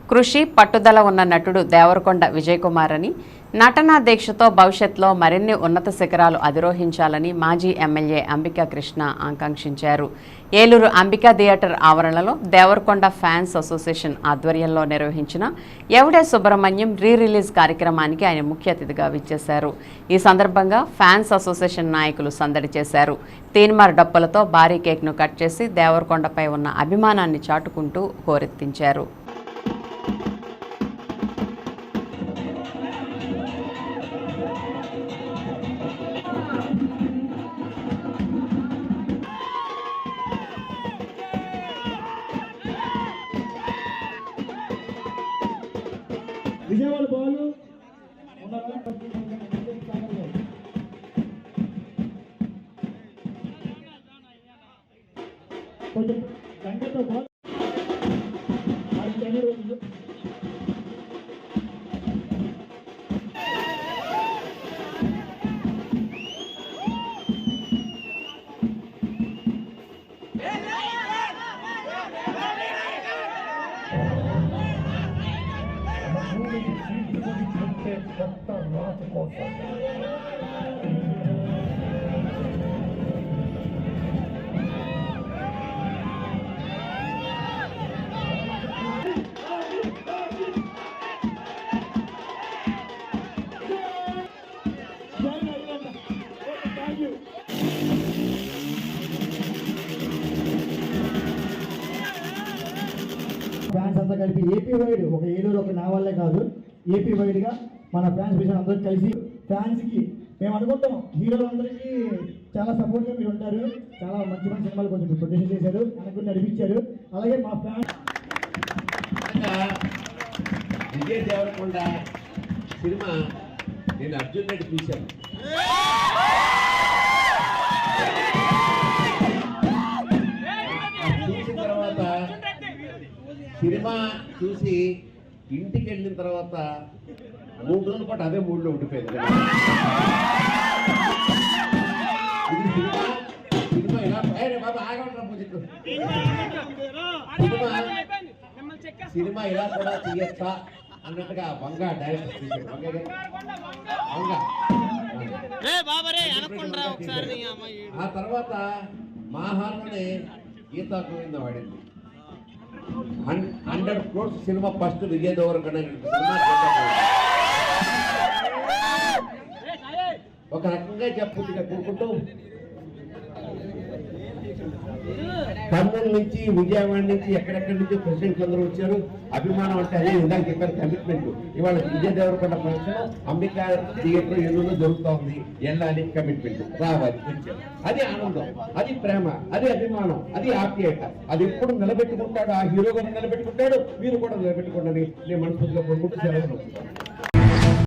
కృషి పట్టుదల ఉన్న నటుడు దేవరకొండ విజయ్ కుమార్ అని, నటనా దీక్షతో భవిష్యత్తులో మరిన్ని ఉన్నత శిఖరాలు అధిరోహించాలని మాజీ ఎమ్మెల్యే అంబికా కృష్ణ ఆకాంక్షించారు. ఏలూరు అంబికా థియేటర్ ఆవరణలో దేవరకొండ ఫ్యాన్స్ అసోసియేషన్ ఆధ్వర్యంలో నిర్వహించిన ఎవడే సుబ్రహ్మణ్యం రిలీజ్ కార్యక్రమానికి ఆయన ముఖ్య అతిథిగా విచ్చేశారు. ఈ సందర్భంగా ఫ్యాన్స్ అసోసియేషన్ నాయకులు సందడి చేశారు. తీన్మార్ డప్పులతో భారీ కేక్ను కట్ చేసి దేవరకొండపై ఉన్న అభిమానాన్ని చాటుకుంటూ హోరెత్తించారు. విజయవాడ బాలు కొంచెం గంటతో బాల్ కొత్త రాజు కోసం ఫ్యాన్స్ అంతా కలిపి ఏపీ వైడ్ ఒక ఏలూరు ఒక నా వల్లే కాదు ఏపీ వైడ్గా మన ఫ్యాన్స్ విషయం అందరూ కలిసి ఫ్యాన్స్కి మేము అనుకుంటాం హీరోలందరికీ చాలా సపోర్ట్గా మీరు ఉంటారు. చాలా మంచి మంచి సినిమాలు కొంచెం ప్రొడ్యూస్ చేశారు, అనుకుని నడిపించారు. అలాగే మా ఫ్యాన్స్ విజయ్ దేవరకొండ సినిమా నేను అర్జున్ రెడ్డి చూశాను. చూసిన తర్వాత సినిమా చూసి ఇంటికి వెళ్ళిన తర్వాత 3 రోజుల పాటు అదే మూడ్లో ఉండిపోయింది. సినిమా ఇలా బాబా ఆగమంటారు పూజకు సినిమా ఇలా కూడా తీయచ్చా అన్నట్టుగా వంగా డైరెక్టర్ తీశాడు. ఆ తర్వాత మాహార్లోనే గీతా గోవింద వాడింది. 100 crores cinema first Vijay Deverakonda ఒక రకంగా చెప్పుకుంటే కూడుకుంటూ కర్నూలు నుంచి విజయవాడ నుంచి ఎక్కడెక్కడి నుంచి ప్రెసిడెంట్లు అందరూ వచ్చారు. అభిమానం అంటే అదే ఇందాక చెప్పారు కమిట్మెంట్. ఇవాళ విజయ్ దేవరకొండ ఫంక్షన్ అంబికా థియేటర్ ఎన్నో జరుగుతూ ఉంది. వెళ్ళాలి, కమిట్మెంట్ రావాలి, వచ్చారు. అది ఆనందం, అది ప్రేమ, అది అభిమానం, అది ఆప్యాయత. అది ఎప్పుడు నిలబెట్టుకుంటాడు. ఆ హీరో గారు నిలబెట్టుకుంటాడు, మీరు కూడా నిలబెట్టుకోండి. నేను మనస్ఫూర్తిగా కొనుక్కుంటూ సెలవు.